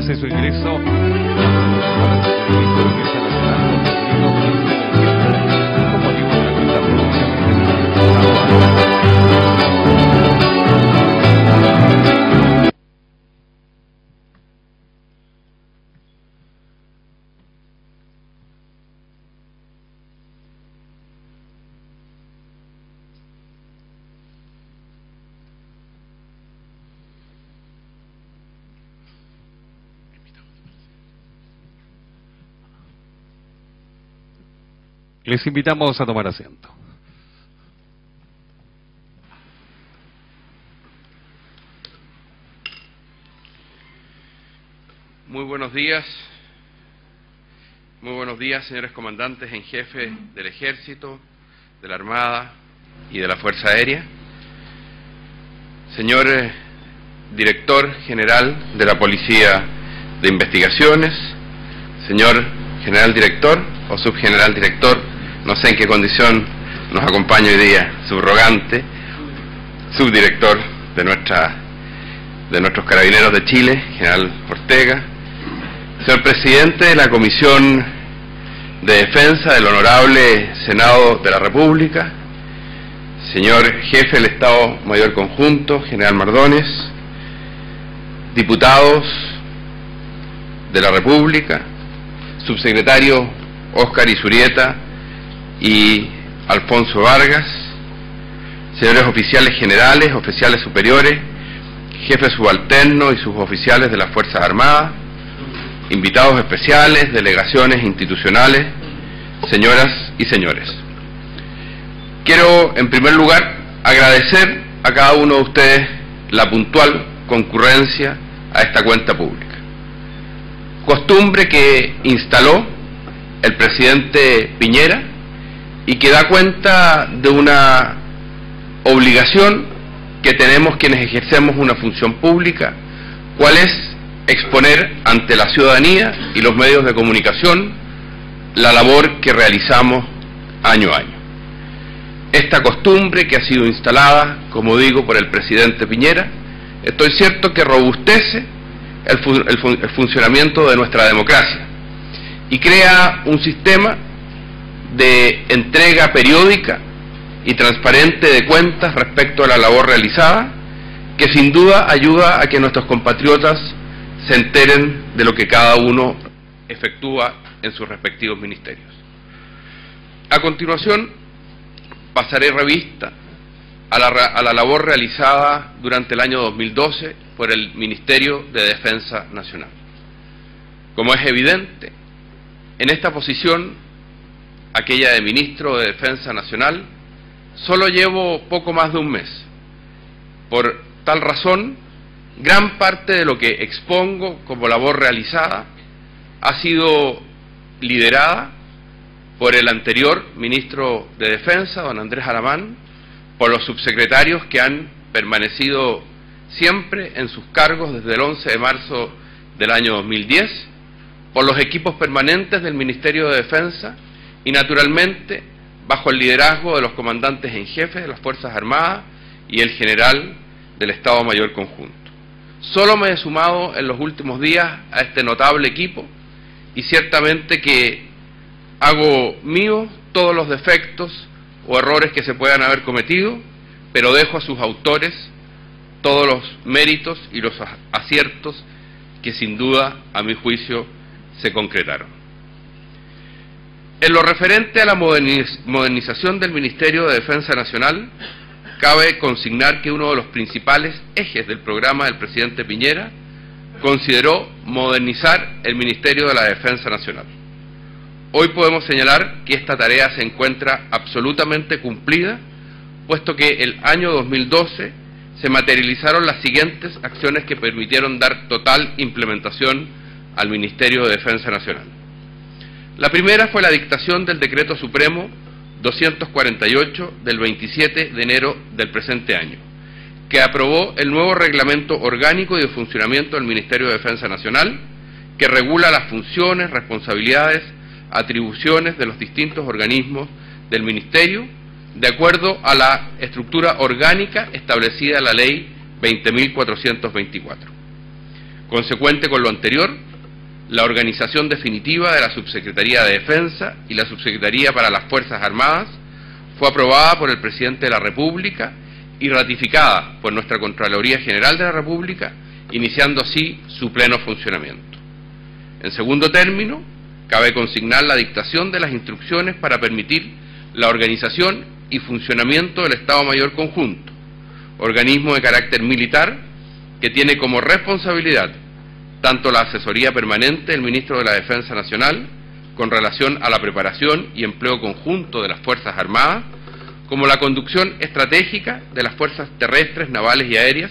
hace su ingreso a la Servicio de Defensa Nacional con motivo de la cuenta pronunciamiento. Les invitamos a tomar asiento. Muy buenos días, señores comandantes en jefe del Ejército, de la Armada y de la Fuerza Aérea, señor Director General de la Policía de Investigaciones, señor General Director o Subgeneral Director, no sé en qué condición nos acompaña hoy día, subrogante, subdirector de nuestros Carabineros de Chile, General Ortega, señor Presidente de la Comisión de Defensa del Honorable Senado de la República, señor Jefe del Estado Mayor Conjunto, General Mardones, diputados de la República, subsecretario Óscar Izurieta y Alfonso Vargas, señores oficiales generales, oficiales superiores, jefes subalternos y suboficiales de las Fuerzas Armadas, invitados especiales, delegaciones institucionales, señoras y señores. Quiero, en primer lugar, agradecer a cada uno de ustedes la puntual concurrencia a esta cuenta pública. Costumbre que instaló el presidente Piñera y que da cuenta de una obligación que tenemos quienes ejercemos una función pública, cuál es exponer ante la ciudadanía y los medios de comunicación la labor que realizamos año a año. Esta costumbre que ha sido instalada, como digo, por el presidente Piñera, estoy cierto que robustece el funcionamiento de nuestra democracia y crea un sistema de entrega periódica y transparente de cuentas respecto a la labor realizada, que sin duda ayuda a que nuestros compatriotas se enteren de lo que cada uno efectúa en sus respectivos ministerios. A continuación, pasaré revista a la labor realizada durante el año 2012 por el Ministerio de Defensa Nacional. Como es evidente, en esta posición, aquella de Ministro de Defensa Nacional, solo llevo poco más de un mes. Por tal razón, gran parte de lo que expongo como labor realizada ha sido liderada por el anterior Ministro de Defensa, don Andrés Alamán, por los subsecretarios que han permanecido siempre en sus cargos desde el 11 de marzo del año 2010, por los equipos permanentes del Ministerio de Defensa y naturalmente bajo el liderazgo de los comandantes en jefe de las Fuerzas Armadas y el general del Estado Mayor Conjunto. Solo me he sumado en los últimos días a este notable equipo y ciertamente que hago mío todos los defectos o errores que se puedan haber cometido, pero dejo a sus autores todos los méritos y los aciertos que sin duda, a mi juicio, se concretaron. En lo referente a la modernización del Ministerio de Defensa Nacional, cabe consignar que uno de los principales ejes del programa del presidente Piñera consideró modernizar el Ministerio de la Defensa Nacional. Hoy podemos señalar que esta tarea se encuentra absolutamente cumplida, puesto que el año 2012 se materializaron las siguientes acciones que permitieron dar total implementación al Ministerio de Defensa Nacional. La primera fue la dictación del Decreto Supremo 248 del 27 de enero del presente año, que aprobó el nuevo Reglamento Orgánico y de Funcionamiento del Ministerio de Defensa Nacional, que regula las funciones, responsabilidades, atribuciones de los distintos organismos del Ministerio, de acuerdo a la estructura orgánica establecida en la Ley 20.424. Consecuente con lo anterior, la organización definitiva de la Subsecretaría de Defensa y la Subsecretaría para las Fuerzas Armadas fue aprobada por el Presidente de la República y ratificada por nuestra Contraloría General de la República, iniciando así su pleno funcionamiento. En segundo término, cabe consignar la dictación de las instrucciones para permitir la organización y funcionamiento del Estado Mayor Conjunto, organismo de carácter militar que tiene como responsabilidad tanto la asesoría permanente del Ministro de la Defensa Nacional con relación a la preparación y empleo conjunto de las Fuerzas Armadas, como la conducción estratégica de las fuerzas terrestres, navales y aéreas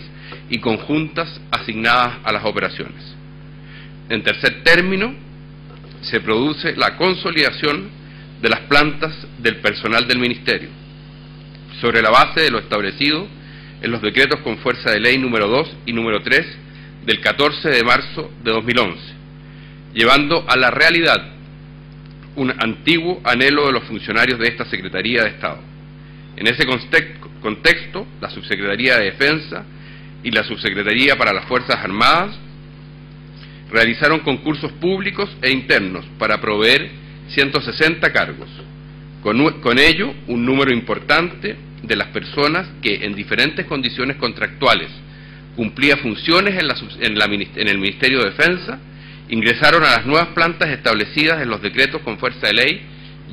y conjuntas asignadas a las operaciones. En tercer término, se produce la consolidación de las plantas del personal del Ministerio, sobre la base de lo establecido en los decretos con fuerza de ley número 2 y número 3 del 14 de marzo de 2011, llevando a la realidad un antiguo anhelo de los funcionarios de esta Secretaría de Estado. En ese contexto, la Subsecretaría de Defensa y la Subsecretaría para las Fuerzas Armadas realizaron concursos públicos e internos para proveer 160 cargos. Con ello, un número importante de las personas que en diferentes condiciones contractuales cumplía funciones en el Ministerio de Defensa, ingresaron a las nuevas plantas establecidas en los decretos con fuerza de ley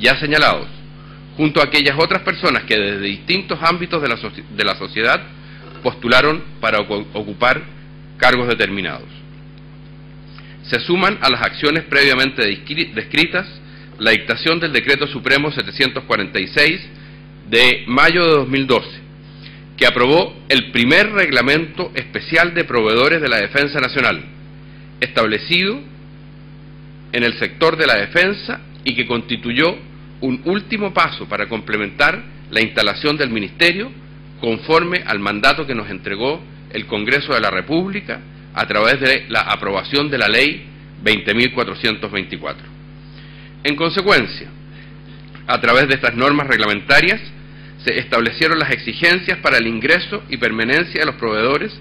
ya señalados, junto a aquellas otras personas que desde distintos ámbitos de la sociedad postularon para ocupar cargos determinados. Se suman a las acciones previamente descritas la dictación del Decreto Supremo 746 de mayo de 2012, que aprobó el primer reglamento especial de proveedores de la defensa nacional, establecido en el sector de la defensa y que constituyó un último paso para complementar la instalación del Ministerio conforme al mandato que nos entregó el Congreso de la República a través de la aprobación de la Ley 20.424. En consecuencia, a través de estas normas reglamentarias, se establecieron las exigencias para el ingreso y permanencia de los proveedores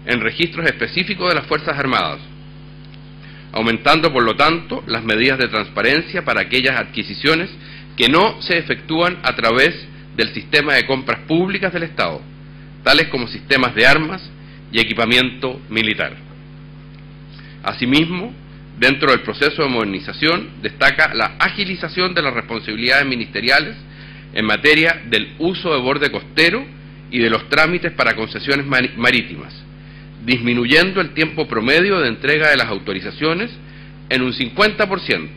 en registros específicos de las Fuerzas Armadas, aumentando por lo tanto las medidas de transparencia para aquellas adquisiciones que no se efectúan a través del sistema de compras públicas del Estado, tales como sistemas de armas y equipamiento militar. Asimismo, dentro del proceso de modernización destaca la agilización de las responsabilidades ministeriales en materia del uso de borde costero y de los trámites para concesiones marítimas, disminuyendo el tiempo promedio de entrega de las autorizaciones en un 50%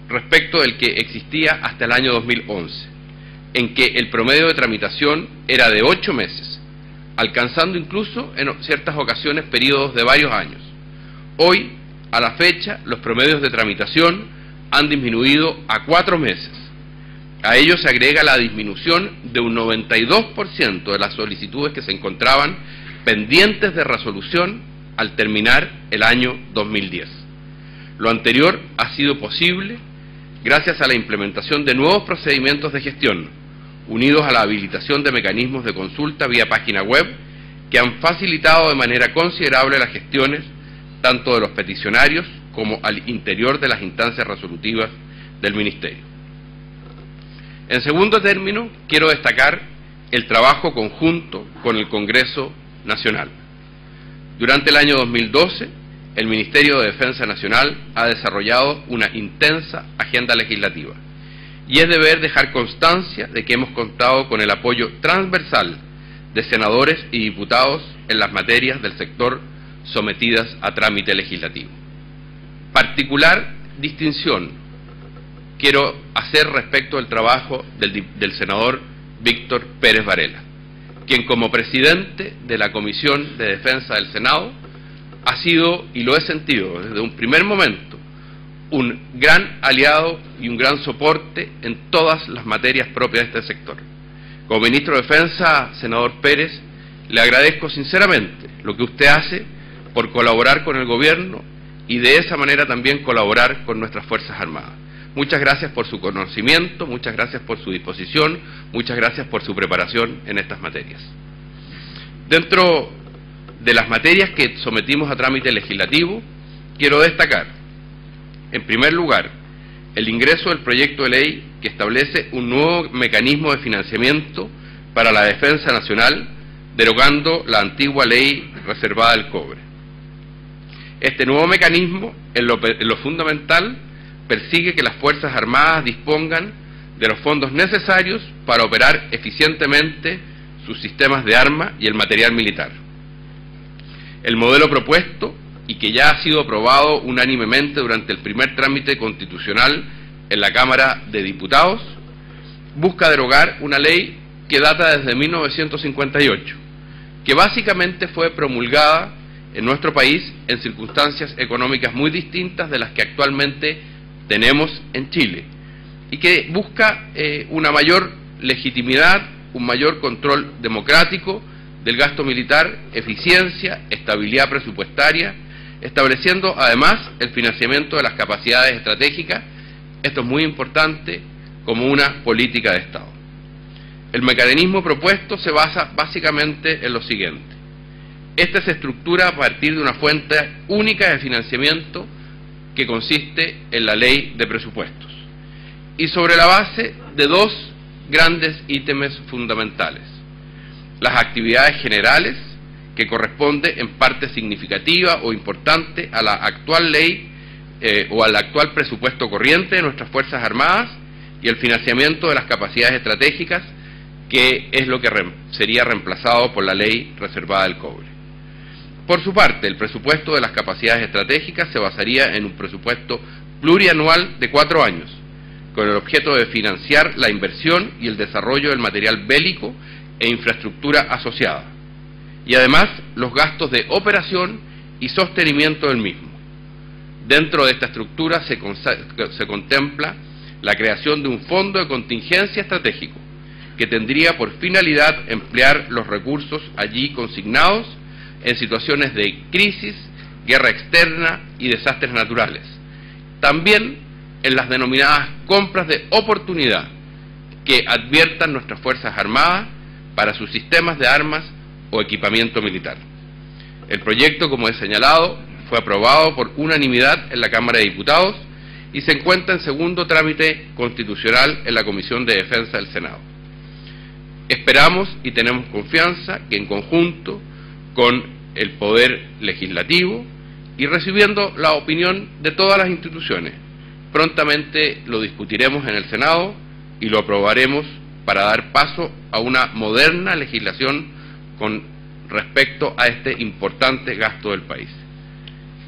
respecto del que existía hasta el año 2011, en que el promedio de tramitación era de 8 meses, alcanzando incluso en ciertas ocasiones periodos de varios años. Hoy, a la fecha, los promedios de tramitación han disminuido a 4 meses. A ello se agrega la disminución de un 92% de las solicitudes que se encontraban pendientes de resolución al terminar el año 2010. Lo anterior ha sido posible gracias a la implementación de nuevos procedimientos de gestión, unidos a la habilitación de mecanismos de consulta vía página web, que han facilitado de manera considerable las gestiones tanto de los peticionarios como al interior de las instancias resolutivas del Ministerio. En segundo término, quiero destacar el trabajo conjunto con el Congreso Nacional. Durante el año 2012, el Ministerio de Defensa Nacional ha desarrollado una intensa agenda legislativa y es deber dejar constancia de que hemos contado con el apoyo transversal de senadores y diputados en las materias del sector sometidas a trámite legislativo. Particular distinción quiero hacer respecto al trabajo del senador Víctor Pérez Varela, quien como presidente de la Comisión de Defensa del Senado ha sido, y lo he sentido desde un primer momento, un gran aliado y un gran soporte en todas las materias propias de este sector. Como ministro de Defensa, senador Pérez, le agradezco sinceramente lo que usted hace por colaborar con el gobierno y de esa manera también colaborar con nuestras Fuerzas Armadas. Muchas gracias por su conocimiento, muchas gracias por su disposición, muchas gracias por su preparación en estas materias. Dentro de las materias que sometimos a trámite legislativo, quiero destacar, en primer lugar, el ingreso del proyecto de ley que establece un nuevo mecanismo de financiamiento para la defensa nacional, derogando la antigua ley reservada del cobre. Este nuevo mecanismo, en lo fundamental, persigue que las Fuerzas Armadas dispongan de los fondos necesarios para operar eficientemente sus sistemas de armas y el material militar. El modelo propuesto, y que ya ha sido aprobado unánimemente durante el primer trámite constitucional en la Cámara de Diputados, busca derogar una ley que data desde 1958, que básicamente fue promulgada en nuestro país en circunstancias económicas muy distintas de las que actualmente tenemos en Chile, y que busca una mayor legitimidad, un mayor control democrático del gasto militar, eficiencia, estabilidad presupuestaria, estableciendo además el financiamiento de las capacidades estratégicas, esto es muy importante, como una política de Estado. El mecanismo propuesto se basa básicamente en lo siguiente. Este se estructura a partir de una fuente única de financiamiento que consiste en la ley de presupuestos y sobre la base de dos grandes ítems fundamentales: las actividades generales, que corresponde en parte significativa o importante a la actual ley o al actual presupuesto corriente de nuestras Fuerzas Armadas, y el financiamiento de las capacidades estratégicas, que es lo que sería reemplazado por la ley reservada del cobre. Por su parte, el presupuesto de las capacidades estratégicas se basaría en un presupuesto plurianual de 4 años, con el objeto de financiar la inversión y el desarrollo del material bélico e infraestructura asociada, y además los gastos de operación y sostenimiento del mismo. Dentro de esta estructura se contempla la creación de un fondo de contingencia estratégico, que tendría por finalidad emplear los recursos allí consignados en situaciones de crisis, guerra externa y desastres naturales. También en las denominadas compras de oportunidad que adviertan nuestras Fuerzas Armadas para sus sistemas de armas o equipamiento militar. El proyecto, como he señalado, fue aprobado por unanimidad en la Cámara de Diputados y se encuentra en segundo trámite constitucional en la Comisión de Defensa del Senado. Esperamos y tenemos confianza que en conjunto con el Poder Legislativo y recibiendo la opinión de todas las instituciones, prontamente lo discutiremos en el Senado y lo aprobaremos para dar paso a una moderna legislación con respecto a este importante gasto del país.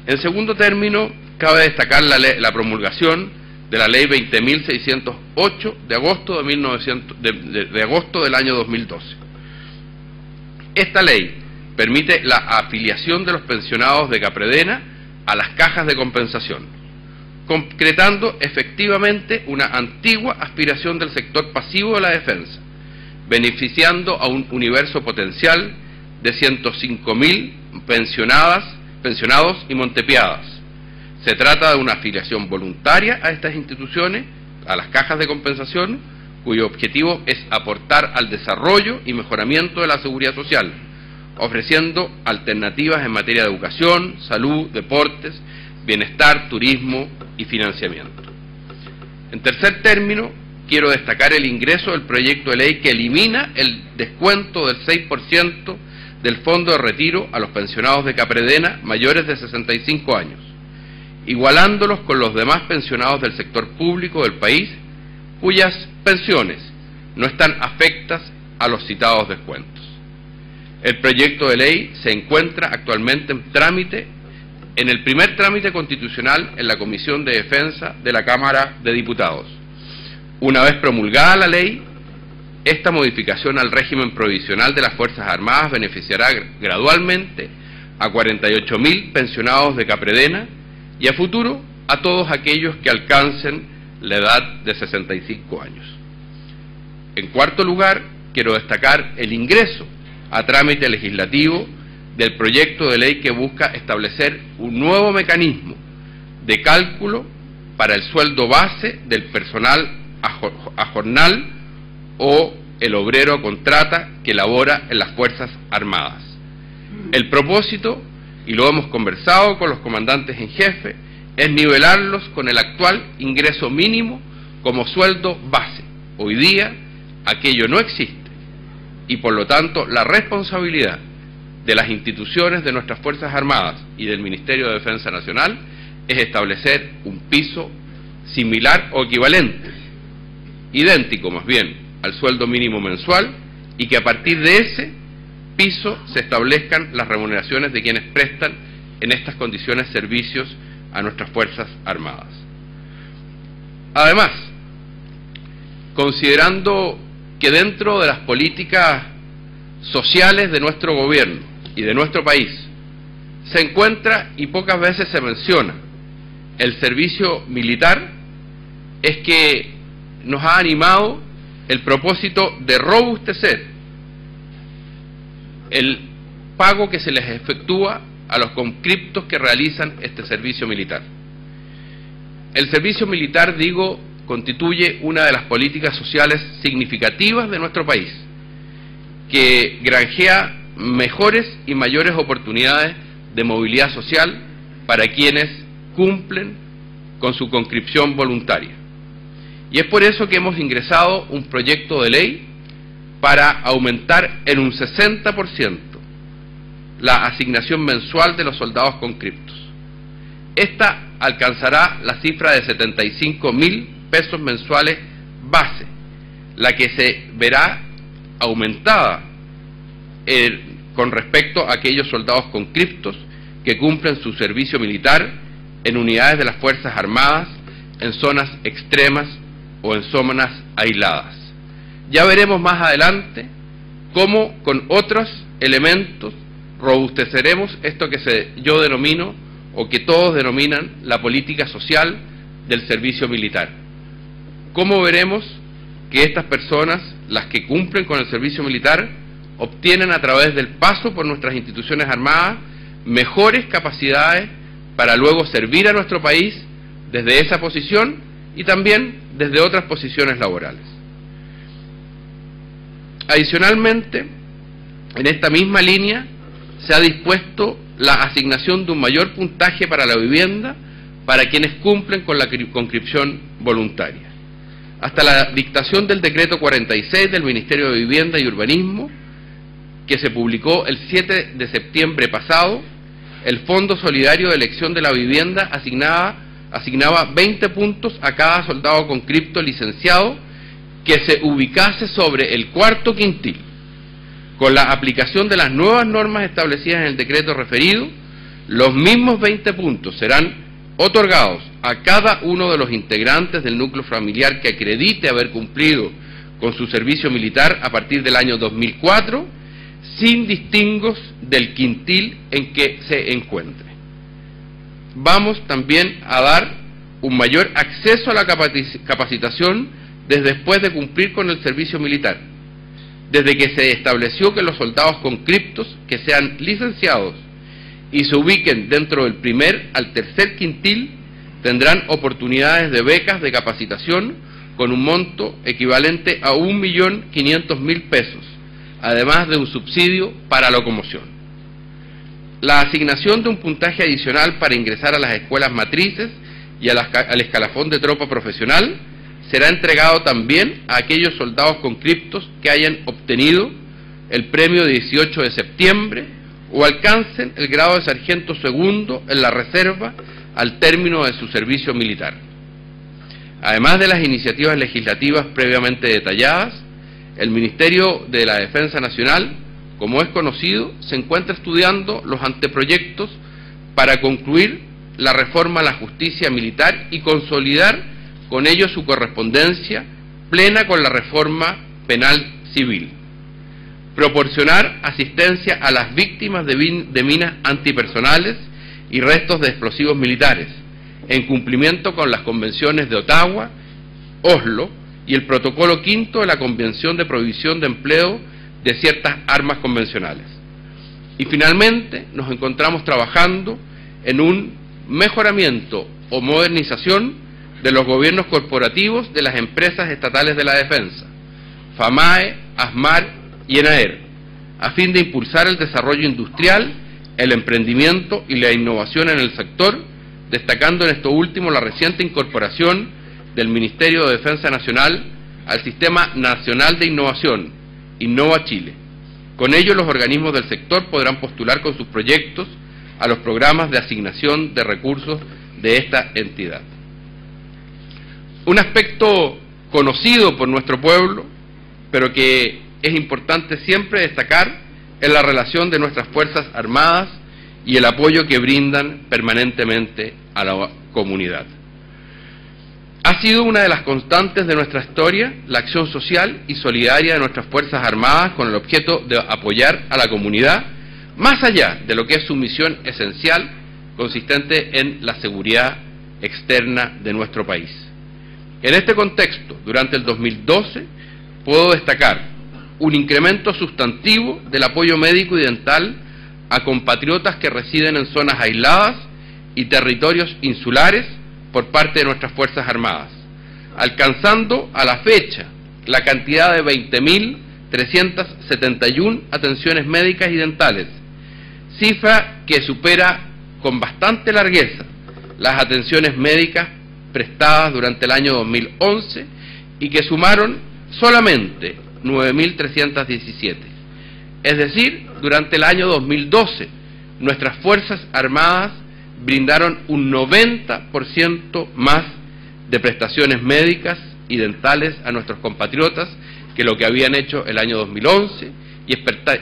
En segundo término, cabe destacar la promulgación de la Ley 20.608 de agosto del año 2012. Esta ley permite la afiliación de los pensionados de Capredena a las cajas de compensación, concretando efectivamente una antigua aspiración del sector pasivo de la defensa, beneficiando a un universo potencial de 105.000 pensionados y montepiadas. Se trata de una afiliación voluntaria a estas instituciones, a las cajas de compensación, cuyo objetivo es aportar al desarrollo y mejoramiento de la seguridad social, ofreciendo alternativas en materia de educación, salud, deportes, bienestar, turismo y financiamiento. En tercer término, quiero destacar el ingreso del proyecto de ley que elimina el descuento del 6% del fondo de retiro a los pensionados de Capredena mayores de 65 años, igualándolos con los demás pensionados del sector público del país, cuyas pensiones no están afectas a los citados descuentos. El proyecto de ley se encuentra actualmente en trámite, en el primer trámite constitucional en la Comisión de Defensa de la Cámara de Diputados. Una vez promulgada la ley, esta modificación al régimen provisional de las Fuerzas Armadas beneficiará gradualmente a 48.000 pensionados de Capredena y a futuro a todos aquellos que alcancen la edad de 65 años. En cuarto lugar, quiero destacar el ingreso a trámite legislativo del proyecto de ley que busca establecer un nuevo mecanismo de cálculo para el sueldo base del personal a jornal o el obrero a contrata que labora en las Fuerzas Armadas. El propósito, y lo hemos conversado con los comandantes en jefe, es nivelarlos con el actual ingreso mínimo como sueldo base. Hoy día aquello no existe y por lo tanto la responsabilidad de las instituciones de nuestras Fuerzas Armadas y del Ministerio de Defensa Nacional es establecer un piso similar o equivalente, idéntico más bien, al sueldo mínimo mensual, y que a partir de ese piso se establezcan las remuneraciones de quienes prestan en estas condiciones servicios a nuestras Fuerzas Armadas. Además, considerando que dentro de las políticas sociales de nuestro gobierno y de nuestro país se encuentra, y pocas veces se menciona, el servicio militar, es que nos ha animado el propósito de robustecer el pago que se les efectúa a los conscriptos que realizan este servicio militar. El servicio militar, digo, constituye una de las políticas sociales significativas de nuestro país, que granjea mejores y mayores oportunidades de movilidad social para quienes cumplen con su conscripción voluntaria. Y es por eso que hemos ingresado un proyecto de ley para aumentar en un 60% la asignación mensual de los soldados conscriptos. Esta alcanzará la cifra de 75.000 pesos mensuales base, la que se verá aumentada con respecto a aquellos soldados conscriptos que cumplen su servicio militar en unidades de las Fuerzas Armadas, en zonas extremas o en zonas aisladas. Ya veremos más adelante cómo con otros elementos robusteceremos esto que yo denomino, o que todos denominan, la política social del servicio militar. ¿Cómo veremos que estas personas, las que cumplen con el servicio militar, obtienen a través del paso por nuestras instituciones armadas mejores capacidades para luego servir a nuestro país desde esa posición y también desde otras posiciones laborales? Adicionalmente, en esta misma línea, se ha dispuesto la asignación de un mayor puntaje para la vivienda para quienes cumplen con la conscripción voluntaria. Hasta la dictación del decreto 46 del Ministerio de Vivienda y Urbanismo, que se publicó el 7 de septiembre pasado, el Fondo Solidario de Elección de la Vivienda asignaba 20 puntos a cada soldado conscripto licenciado que se ubicase sobre el cuarto quintil. Con la aplicación de las nuevas normas establecidas en el decreto referido, los mismos 20 puntos serán otorgados a cada uno de los integrantes del núcleo familiar que acredite haber cumplido con su servicio militar a partir del año 2004, sin distingos del quintil en que se encuentre. Vamos también a dar un mayor acceso a la capacitación desde después de cumplir con el servicio militar. Desde que se estableció que los soldados conscriptos que sean licenciados y se ubiquen dentro del primer al tercer quintil tendrán oportunidades de becas de capacitación con un monto equivalente a 1.500.000 pesos, además de un subsidio para locomoción. La asignación de un puntaje adicional para ingresar a las escuelas matrices y al escalafón de tropa profesional será entregado también a aquellos soldados conscriptos que hayan obtenido el premio 18 de septiembre o alcancen el grado de sargento segundo en la reserva al término de su servicio militar. Además de las iniciativas legislativas previamente detalladas, el Ministerio de la Defensa Nacional, como es conocido, se encuentra estudiando los anteproyectos para concluir la reforma a la justicia militar y consolidar con ello su correspondencia plena con la reforma penal civil. Proporcionar asistencia a las víctimas de minas antipersonales y restos de explosivos militares, en cumplimiento con las convenciones de Ottawa, Oslo y el protocolo quinto de la Convención de Prohibición de Empleo de ciertas armas convencionales. Y finalmente nos encontramos trabajando en un mejoramiento o modernización de los gobiernos corporativos de las empresas estatales de la defensa, FAMAE, ASMAR y ENAER, a fin de impulsar el desarrollo industrial, el emprendimiento y la innovación en el sector, destacando en esto último la reciente incorporación del Ministerio de Defensa Nacional al Sistema Nacional de Innovación, Innova Chile. Con ello, los organismos del sector podrán postular con sus proyectos a los programas de asignación de recursos de esta entidad. Un aspecto conocido por nuestro pueblo, pero que es importante siempre destacar, es la relación de nuestras Fuerzas Armadas y el apoyo que brindan permanentemente a la comunidad. Ha sido una de las constantes de nuestra historia la acción social y solidaria de nuestras Fuerzas Armadas con el objeto de apoyar a la comunidad, más allá de lo que es su misión esencial, consistente en la seguridad externa de nuestro país. En este contexto, durante el 2012, puedo destacar un incremento sustantivo del apoyo médico y dental a compatriotas que residen en zonas aisladas y territorios insulares por parte de nuestras Fuerzas Armadas, alcanzando a la fecha la cantidad de 20.371 atenciones médicas y dentales, cifra que supera con bastante largueza las atenciones médicas prestadas durante el año 2011 y que sumaron solamente 9.317. Es decir, durante el año 2012, nuestras Fuerzas Armadas brindaron un 90% más de prestaciones médicas y dentales a nuestros compatriotas que lo que habían hecho el año 2011 y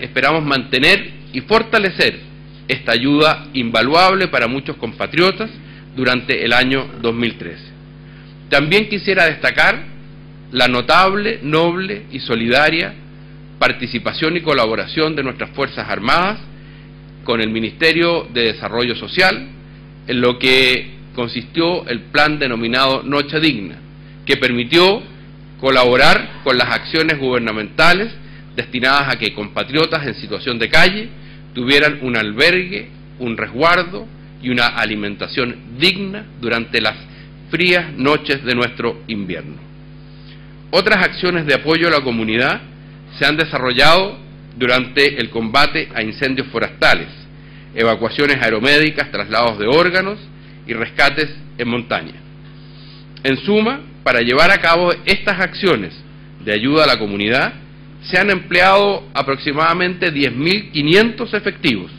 esperamos mantener y fortalecer esta ayuda invaluable para muchos compatriotas durante el año 2013. También quisiera destacar la notable, noble y solidaria participación y colaboración de nuestras Fuerzas Armadas con el Ministerio de Desarrollo Social, en lo que consistió el plan denominado Noche Digna, que permitió colaborar con las acciones gubernamentales destinadas a que compatriotas en situación de calle tuvieran un albergue, un resguardo y una alimentación digna durante las frías noches de nuestro invierno. Otras acciones de apoyo a la comunidad se han desarrollado durante el combate a incendios forestales, evacuaciones aeromédicas, traslados de órganos y rescates en montaña. En suma, para llevar a cabo estas acciones de ayuda a la comunidad, se han empleado aproximadamente 10.500 efectivos,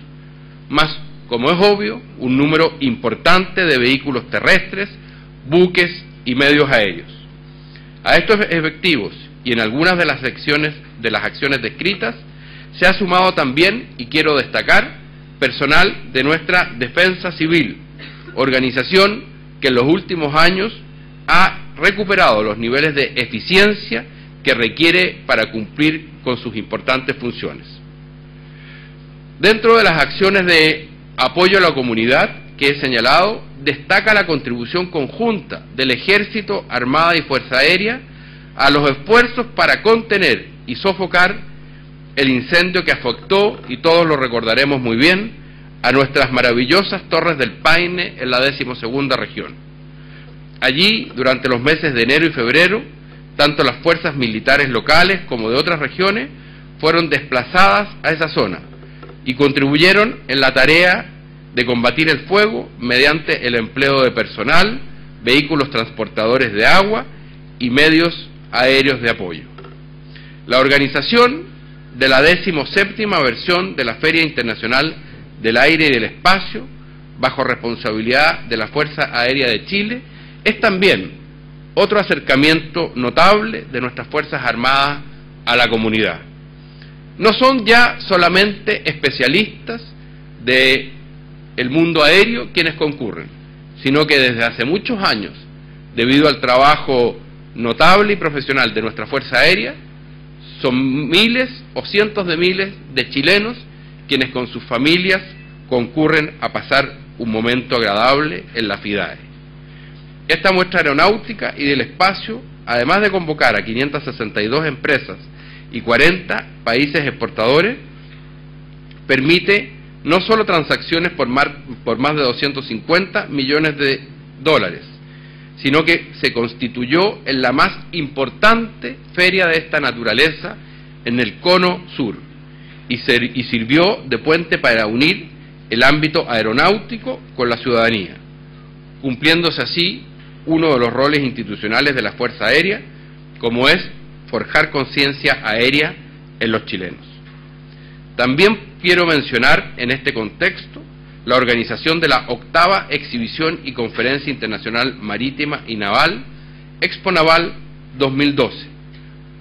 más, como es obvio, un número importante de vehículos terrestres, buques y medios aéreos. A estos efectivos y en algunas de las acciones descritas, se ha sumado también, y quiero destacar, personal de nuestra Defensa Civil, organización que en los últimos años ha recuperado los niveles de eficiencia que requiere para cumplir con sus importantes funciones. Dentro de las acciones de apoyo a la comunidad que he señalado, destaca la contribución conjunta del Ejército, Armada y Fuerza Aérea a los esfuerzos para contener y sofocar el incendio que afectó, y todos lo recordaremos muy bien, a nuestras maravillosas Torres del Paine en la 12ª región. Allí, durante los meses de enero y febrero, tanto las fuerzas militares locales como de otras regiones fueron desplazadas a esa zona y contribuyeron en la tarea de combatir el fuego mediante el empleo de personal, vehículos transportadores de agua y medios aéreos de apoyo. La organización de la 17ª versión de la Feria Internacional del Aire y del Espacio, bajo responsabilidad de la Fuerza Aérea de Chile, es también otro acercamiento notable de nuestras Fuerzas Armadas a la comunidad. No son ya solamente especialistas del mundo aéreo quienes concurren, sino que desde hace muchos años, debido al trabajo notable y profesional de nuestra Fuerza Aérea, son miles o cientos de miles de chilenos quienes con sus familias concurren a pasar un momento agradable en la FIDAE. Esta muestra aeronáutica y del espacio, además de convocar a 562 empresas y 40 países exportadores, permite no solo transacciones por más de 250 millones de dólares, sino que se constituyó en la más importante feria de esta naturaleza en el Cono Sur, y sirvió de puente para unir el ámbito aeronáutico con la ciudadanía, cumpliéndose así uno de los roles institucionales de la Fuerza Aérea, como es forjar conciencia aérea en los chilenos. También quiero mencionar en este contexto la organización de la 8ª Exhibición y Conferencia Internacional Marítima y Naval, Expo Naval 2012,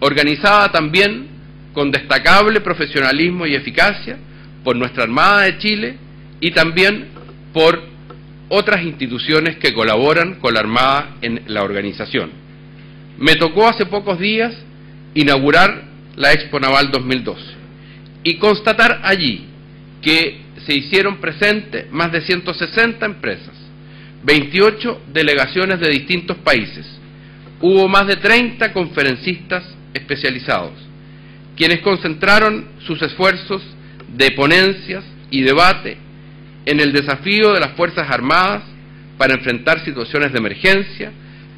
organizada también con destacable profesionalismo y eficacia por nuestra Armada de Chile y también por otras instituciones que colaboran con la Armada en la organización. Me tocó hace pocos días inaugurar la Expo Naval 2012 y constatar allí que se hicieron presentes más de 160 empresas, 28 delegaciones de distintos países, hubo más de 30 conferencistas especializados, quienes concentraron sus esfuerzos de ponencias y debate en el desafío de las Fuerzas Armadas para enfrentar situaciones de emergencia,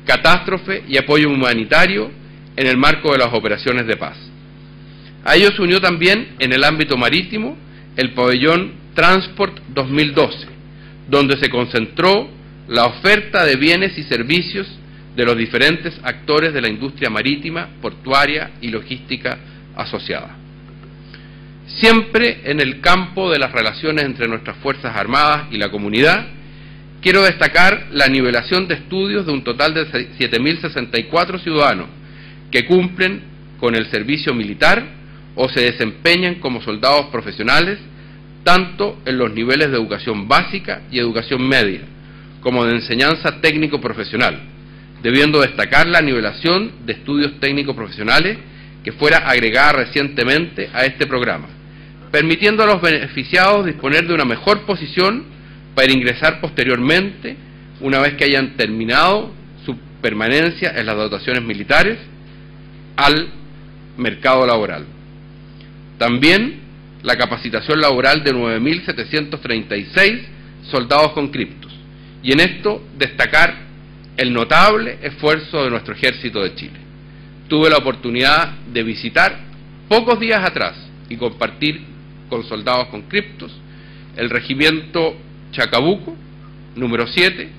catástrofe y apoyo humanitario en el marco de las operaciones de paz. A ello se unió también en el ámbito marítimo el pabellón Transport 2012, donde se concentró la oferta de bienes y servicios de los diferentes actores de la industria marítima, portuaria y logística asociada. Siempre en el campo de las relaciones entre nuestras Fuerzas Armadas y la comunidad, quiero destacar la nivelación de estudios de un total de 7.064 ciudadanos que cumplen con el servicio militar o se desempeñan como soldados profesionales, tanto en los niveles de educación básica y educación media, como de enseñanza técnico-profesional, debiendo destacar la nivelación de estudios técnico-profesionales que fuera agregada recientemente a este programa, permitiendo a los beneficiados disponer de una mejor posición para ingresar posteriormente, una vez que hayan terminado su permanencia en las dotaciones militares, al mercado laboral. También la capacitación laboral de 9.736 soldados conscriptos, y en esto destacar el notable esfuerzo de nuestro Ejército de Chile. Tuve la oportunidad de visitar pocos días atrás y compartir con soldados conscriptos el regimiento Chacabuco, número 7,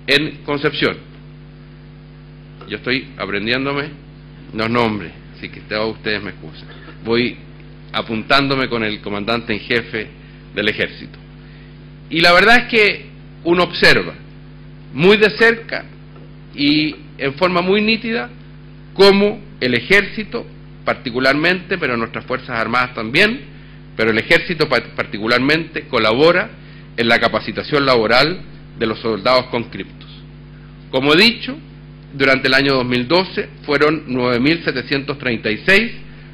en Concepción. Yo estoy aprendiéndome los nombres, así que todos ustedes me excusan. Voy apuntándome con el comandante en jefe del Ejército. Y la verdad es que uno observa muy de cerca y en forma muy nítida cómo el Ejército particularmente, pero nuestras Fuerzas Armadas también, pero el Ejército particularmente colabora en la capacitación laboral de los soldados conscriptos. Como he dicho, durante el año 2012 fueron 9.736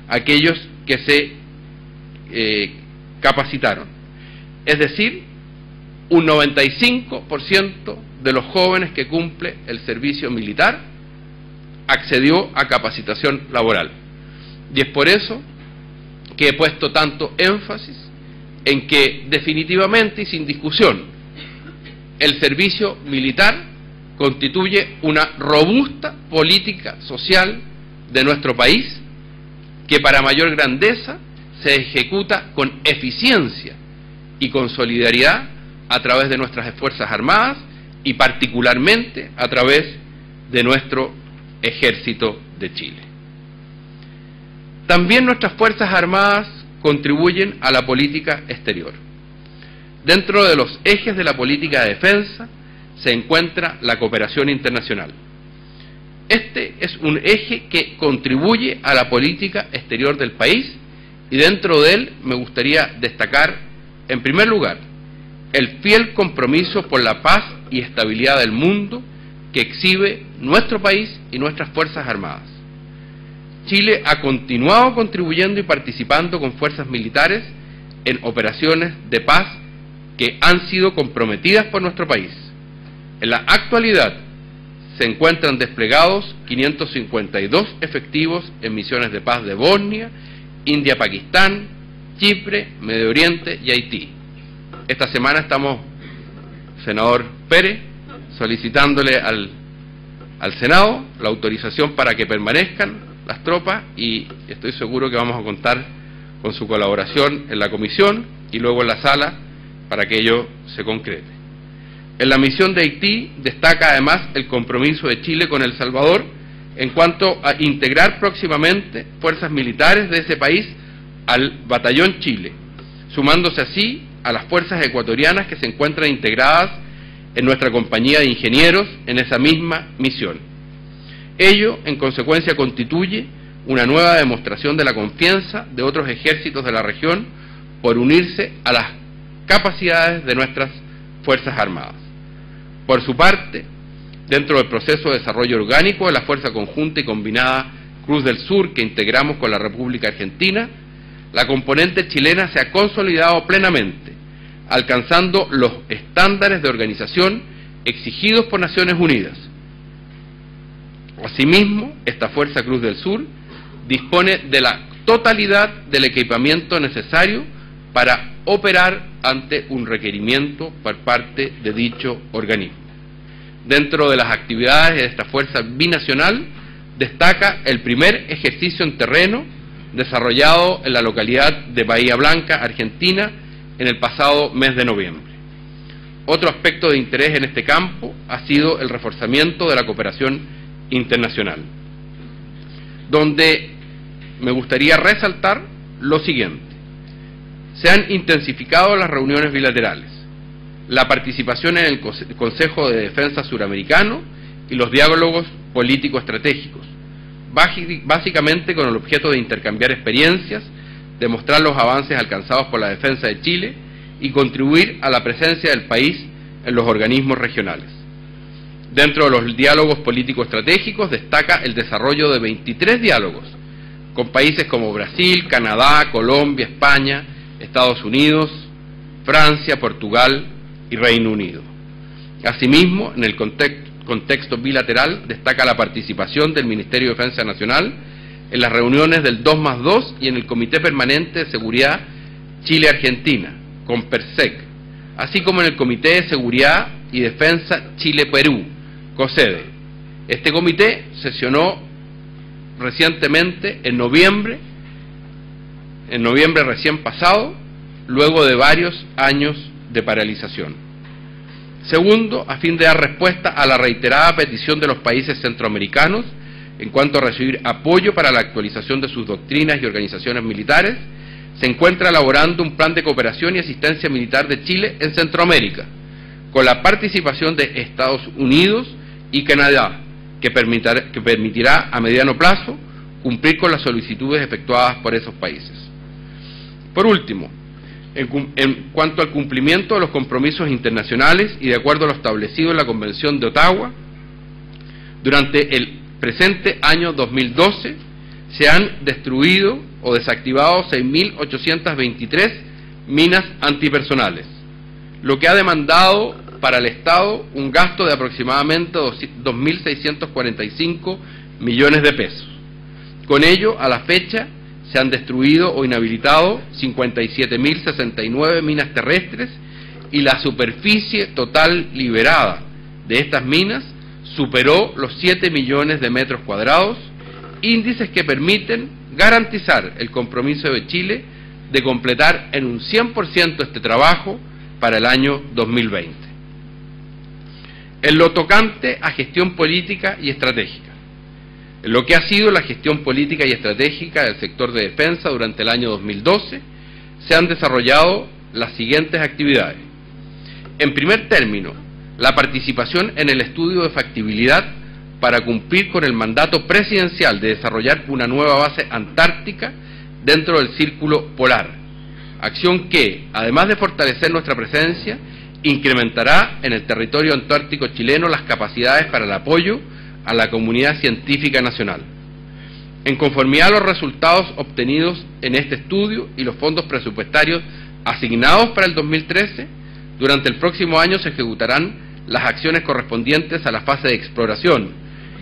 aquellos que se capacitaron. Es decir, un 95% de los jóvenes que cumple el servicio militar accedió a capacitación laboral. Y es por eso que he puesto tanto énfasis en que definitivamente y sin discusión el servicio militar constituye una robusta política social de nuestro país que para mayor grandeza se ejecuta con eficiencia y con solidaridad a través de nuestras Fuerzas Armadas y particularmente a través de nuestro Ejército de Chile. También nuestras Fuerzas Armadas contribuyen a la política exterior. Dentro de los ejes de la política de defensa se encuentra la cooperación internacional. Este es un eje que contribuye a la política exterior del país y dentro de él me gustaría destacar, en primer lugar, el fiel compromiso por la paz y estabilidad del mundo que exhibe nuestro país y nuestras Fuerzas Armadas. Chile ha continuado contribuyendo y participando con fuerzas militares en operaciones de paz que han sido comprometidas por nuestro país. En la actualidad se encuentran desplegados 552 efectivos en misiones de paz de Bosnia, India, Pakistán, Chipre, Medio Oriente y Haití. Esta semana estamos, senador Pérez, solicitándole al Senado la autorización para que permanezcan las tropas y estoy seguro que vamos a contar con su colaboración en la comisión y luego en la sala para que ello se concrete. En la misión de Haití destaca además el compromiso de Chile con El Salvador en cuanto a integrar próximamente fuerzas militares de ese país al Batallón Chile, sumándose así a las fuerzas ecuatorianas que se encuentran integradas en nuestra compañía de ingenieros en esa misma misión. Ello, en consecuencia, constituye una nueva demostración de la confianza de otros ejércitos de la región por unirse a las capacidades de nuestras Fuerzas Armadas. Por su parte, dentro del proceso de desarrollo orgánico de la Fuerza Conjunta y Combinada Cruz del Sur que integramos con la República Argentina, la componente chilena se ha consolidado plenamente, alcanzando los estándares de organización exigidos por Naciones Unidas. Asimismo, esta Fuerza Cruz del Sur dispone de la totalidad del equipamiento necesario para operar ante un requerimiento por parte de dicho organismo. Dentro de las actividades de esta fuerza binacional destaca el primer ejercicio en terreno desarrollado en la localidad de Bahía Blanca, Argentina, en el pasado mes de noviembre. Otro aspecto de interés en este campo ha sido el reforzamiento de la cooperación internacional, donde me gustaría resaltar lo siguiente. Se han intensificado las reuniones bilaterales, la participación en el Consejo de Defensa Suramericano y los diálogos político-estratégicos, básicamente con el objeto de intercambiar experiencias, demostrar los avances alcanzados por la defensa de Chile y contribuir a la presencia del país en los organismos regionales. Dentro de los diálogos político-estratégicos destaca el desarrollo de 23 diálogos con países como Brasil, Canadá, Colombia, España, Estados Unidos, Francia, Portugal y Reino Unido. Asimismo, en el contexto bilateral destaca la participación del Ministerio de Defensa Nacional en las reuniones del 2+2 y en el Comité Permanente de Seguridad Chile-Argentina, COMPERSEC, así como en el Comité de Seguridad y Defensa Chile-Perú, COSEDE. Este comité sesionó recientemente en noviembre recién pasado, luego de varios años de paralización. Segundo, a fin de dar respuesta a la reiterada petición de los países centroamericanos en cuanto a recibir apoyo para la actualización de sus doctrinas y organizaciones militares, se encuentra elaborando un plan de cooperación y asistencia militar de Chile en Centroamérica, con la participación de Estados Unidos y Canadá, que permitirá a mediano plazo cumplir con las solicitudes efectuadas por esos países. Por último, en cuanto al cumplimiento de los compromisos internacionales y de acuerdo a lo establecido en la Convención de Ottawa, durante el presente año 2012 se han destruido o desactivado 6.823 minas antipersonales, lo que ha demandado para el Estado un gasto de aproximadamente 2.645 millones de pesos. Con ello, a la fecha, se han destruido o inhabilitado 57.069 minas terrestres y la superficie total liberada de estas minas superó los 7 millones de metros cuadrados, índices que permiten garantizar el compromiso de Chile de completar en un 100% este trabajo para el año 2020. En lo tocante a gestión política y estratégica, en lo que ha sido la gestión política y estratégica del sector de defensa durante el año 2012, se han desarrollado las siguientes actividades. En primer término, la participación en el estudio de factibilidad para cumplir con el mandato presidencial de desarrollar una nueva base antártica dentro del Círculo Polar, acción que, además de fortalecer nuestra presencia, incrementará en el territorio antártico chileno las capacidades para el apoyo a la comunidad científica nacional. En conformidad a los resultados obtenidos en este estudio y los fondos presupuestarios asignados para el 2013, durante el próximo año se ejecutarán las acciones correspondientes a la fase de exploración,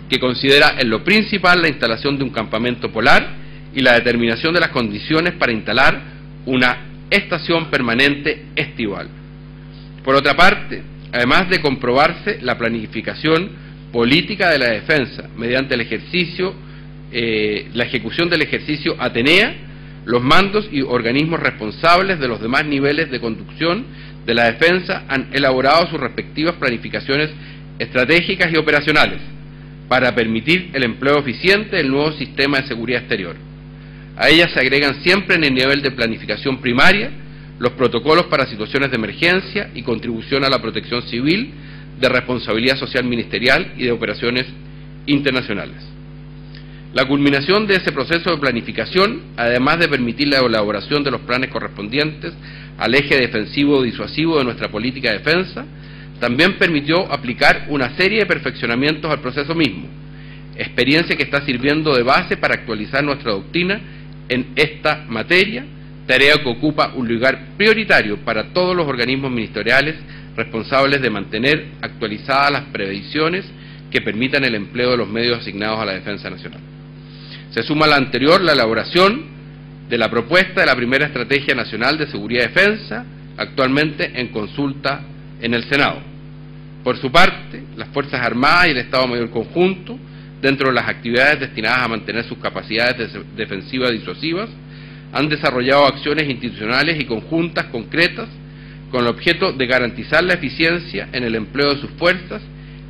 que considera en lo principal la instalación de un campamento polar y la determinación de las condiciones para instalar una estación permanente estival. Por otra parte, además de comprobarse la planificación política de la defensa mediante el ejercicio, la ejecución del ejercicio Atenea, los mandos y organismos responsables de los demás niveles de conducción de la defensa han elaborado sus respectivas planificaciones estratégicas y operacionales para permitir el empleo eficiente del nuevo sistema de seguridad exterior. A ellas se agregan siempre en el nivel de planificación primaria los protocolos para situaciones de emergencia y contribución a la protección civil, de responsabilidad social ministerial y de operaciones internacionales. La culminación de ese proceso de planificación, además de permitir la elaboración de los planes correspondientes al eje defensivo disuasivo de nuestra política de defensa, también permitió aplicar una serie de perfeccionamientos al proceso mismo, experiencia que está sirviendo de base para actualizar nuestra doctrina en esta materia, tarea que ocupa un lugar prioritario para todos los organismos ministeriales responsables de mantener actualizadas las previsiones que permitan el empleo de los medios asignados a la defensa nacional. Se suma a la anterior la elaboración de la propuesta de la primera Estrategia Nacional de Seguridad y Defensa, actualmente en consulta en el Senado. Por su parte, las Fuerzas Armadas y el Estado Mayor Conjunto, dentro de las actividades destinadas a mantener sus capacidades defensivas disuasivas, han desarrollado acciones institucionales y conjuntas concretas con el objeto de garantizar la eficiencia en el empleo de sus fuerzas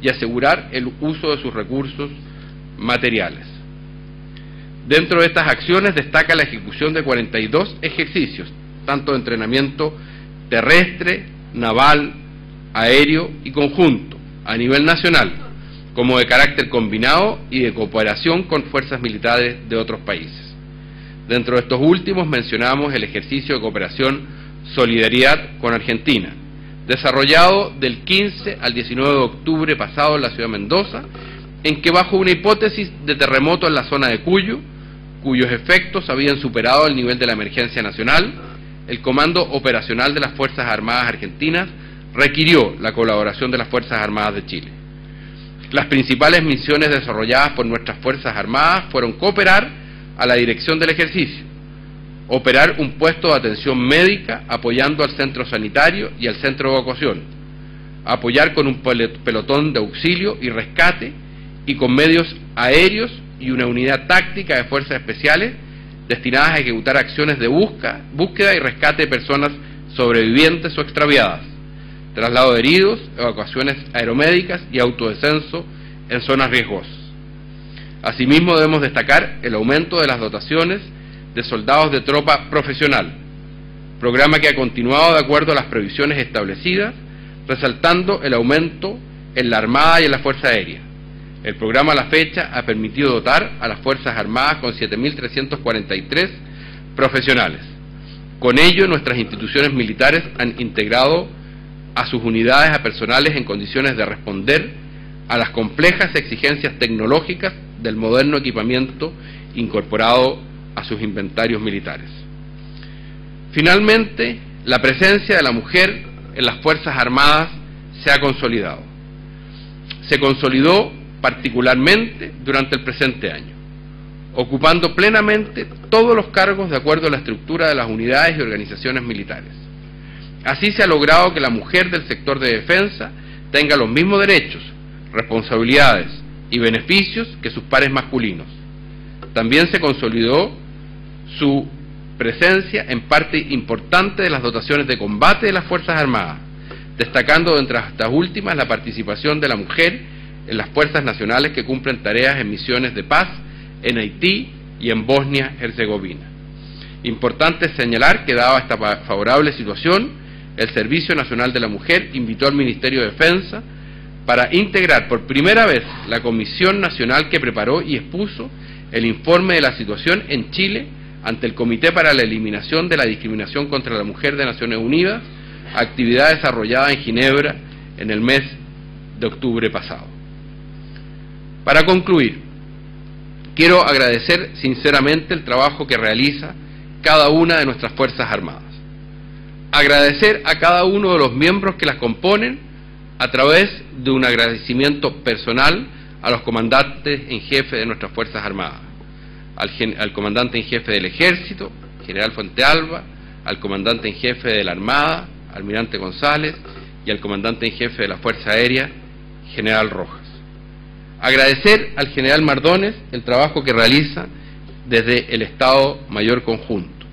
y asegurar el uso de sus recursos materiales. Dentro de estas acciones destaca la ejecución de 42 ejercicios, tanto de entrenamiento terrestre, naval, aéreo y conjunto, a nivel nacional, como de carácter combinado y de cooperación con fuerzas militares de otros países. Dentro de estos últimos mencionamos el ejercicio de cooperación Solidaridad con Argentina, desarrollado del 15 al 19 de octubre pasado en la ciudad de Mendoza, en que bajo una hipótesis de terremoto en la zona de Cuyo, cuyos efectos habían superado el nivel de la emergencia nacional, el Comando Operacional de las Fuerzas Armadas Argentinas requirió la colaboración de las Fuerzas Armadas de Chile. Las principales misiones desarrolladas por nuestras Fuerzas Armadas fueron cooperar a la dirección del ejercicio, operar un puesto de atención médica apoyando al centro sanitario y al centro de evacuación, apoyar con un pelotón de auxilio y rescate y con medios aéreos y una unidad táctica de fuerzas especiales destinadas a ejecutar acciones de búsqueda y rescate de personas sobrevivientes o extraviadas, traslado de heridos, evacuaciones aeromédicas y autodescenso en zonas riesgosas. Asimismo, debemos destacar el aumento de las dotaciones de soldados de tropa profesional, programa que ha continuado de acuerdo a las previsiones establecidas, resaltando el aumento en la Armada y en la Fuerza Aérea. El programa a la fecha ha permitido dotar a las Fuerzas Armadas con 7.343 profesionales. Con ello, nuestras instituciones militares han integrado a sus unidades a personales en condiciones de responder a las complejas exigencias tecnológicas del moderno equipamiento incorporado a sus inventarios militares. Finalmente, la presencia de la mujer en las Fuerzas Armadas se ha consolidado. Se consolidó particularmente durante el presente año, ocupando plenamente todos los cargos de acuerdo a la estructura de las unidades y organizaciones militares. Así se ha logrado que la mujer del sector de defensa tenga los mismos derechos, responsabilidades y beneficios que sus pares masculinos. También se consolidó su presencia en parte importante de las dotaciones de combate de las Fuerzas Armadas, destacando entre estas últimas la participación de la mujer en las fuerzas nacionales que cumplen tareas en misiones de paz en Haití y en Bosnia-Herzegovina. Importante señalar que, dada esta favorable situación, el Servicio Nacional de la Mujer invitó al Ministerio de Defensa para integrar por primera vez la Comisión Nacional que preparó y expuso el informe de la situación en Chile ante el Comité para la Eliminación de la Discriminación contra la Mujer de Naciones Unidas, actividad desarrollada en Ginebra en el mes de octubre pasado. Para concluir, quiero agradecer sinceramente el trabajo que realiza cada una de nuestras Fuerzas Armadas. Agradecer a cada uno de los miembros que las componen a través de un agradecimiento personal a los comandantes en jefe de nuestras Fuerzas Armadas, al comandante en jefe del Ejército, general Fuentealba, al comandante en jefe de la Armada, almirante González, y al comandante en jefe de la Fuerza Aérea, general Rojas. Agradecer al general Mardones el trabajo que realiza desde el Estado Mayor Conjunto.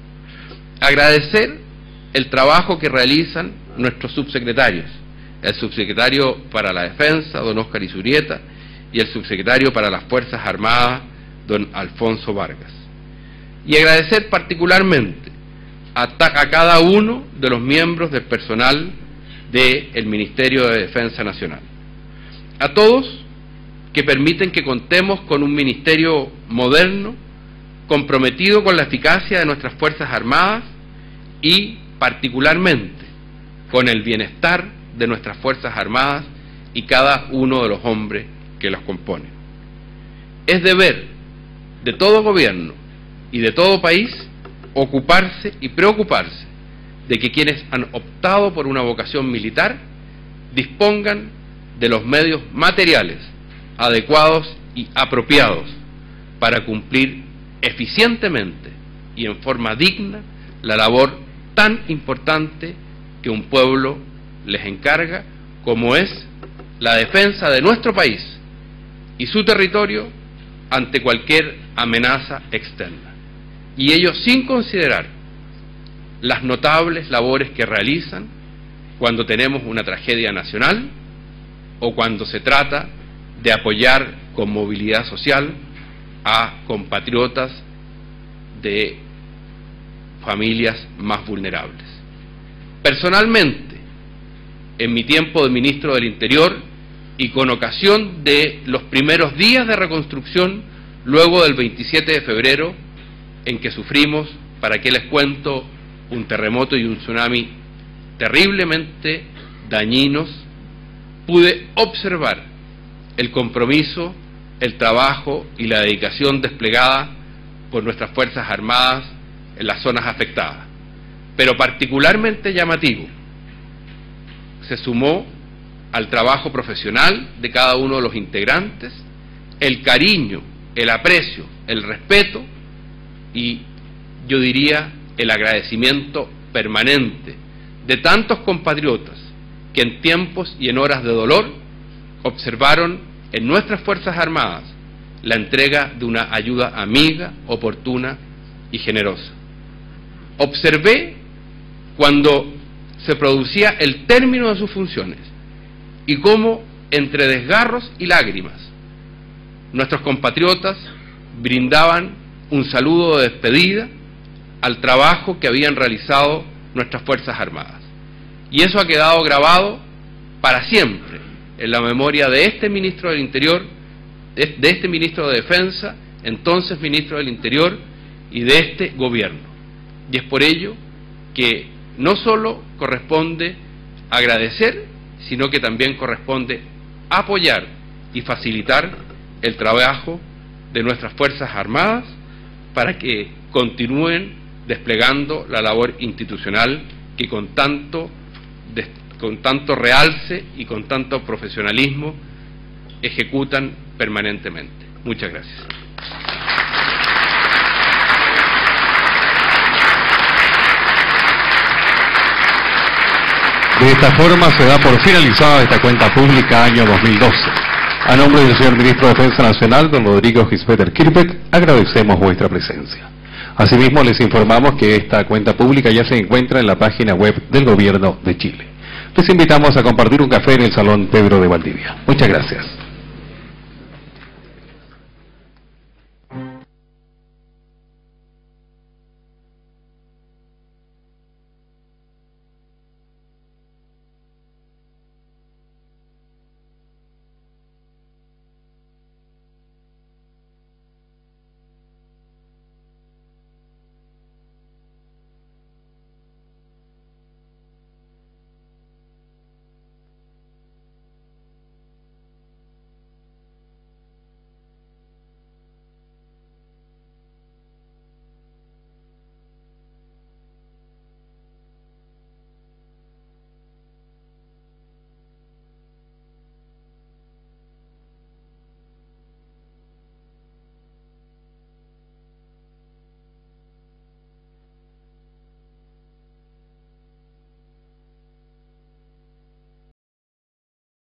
Agradecer el trabajo que realizan nuestros subsecretarios, el subsecretario para la Defensa, don Óscar Izurieta, y el subsecretario para las Fuerzas Armadas, don Alfonso Vargas. Y agradecer particularmente a cada uno de los miembros del personal del Ministerio de Defensa Nacional. A todos que permiten que contemos con un ministerio moderno, comprometido con la eficacia de nuestras Fuerzas Armadas y particularmente con el bienestar de nuestras Fuerzas Armadas y cada uno de los hombres que las componen. Es deber de todo gobierno y de todo país ocuparse y preocuparse de que quienes han optado por una vocación militar dispongan de los medios materiales adecuados y apropiados para cumplir eficientemente y en forma digna la labor tan importante que un pueblo les encarga, como es la defensa de nuestro país y su territorio ante cualquier amenaza externa. Y ello sin considerar las notables labores que realizan cuando tenemos una tragedia nacional o cuando se trata de apoyar con movilidad social a compatriotas de familias más vulnerables. Personalmente, en mi tiempo de ministro del Interior y con ocasión de los primeros días de reconstrucción luego del 27 de febrero, en que sufrimos, para qué les cuento, un terremoto y un tsunami terriblemente dañinos, pude observar el compromiso, el trabajo y la dedicación desplegada por nuestras Fuerzas Armadas en las zonas afectadas. Pero particularmente llamativo, se sumó al trabajo profesional de cada uno de los integrantes el cariño, el aprecio, el respeto y yo diría el agradecimiento permanente de tantos compatriotas que en tiempos y en horas de dolor observaron en nuestras Fuerzas Armadas la entrega de una ayuda amiga, oportuna y generosa. Observé cuando se producía el término de sus funciones y cómo entre desgarros y lágrimas nuestros compatriotas brindaban un saludo de despedida al trabajo que habían realizado nuestras Fuerzas Armadas. Y eso ha quedado grabado para siempre en la memoria de este ministro del Interior, de este ministro de Defensa, entonces ministro del Interior, y de este gobierno. Y es por ello que no solo corresponde agradecer, sino que también corresponde apoyar y facilitar el trabajo de nuestras Fuerzas Armadas para que continúen desplegando la labor institucional que con tanto realce y con tanto profesionalismo ejecutan permanentemente. Muchas gracias. De esta forma se da por finalizada esta cuenta pública año 2012. A nombre del señor Ministro de Defensa Nacional, don Rodrigo Gispeter Kirbeck, agradecemos vuestra presencia. Asimismo, les informamos que esta cuenta pública ya se encuentra en la página web del Gobierno de Chile. Les invitamos a compartir un café en el Salón Pedro de Valdivia. Muchas gracias.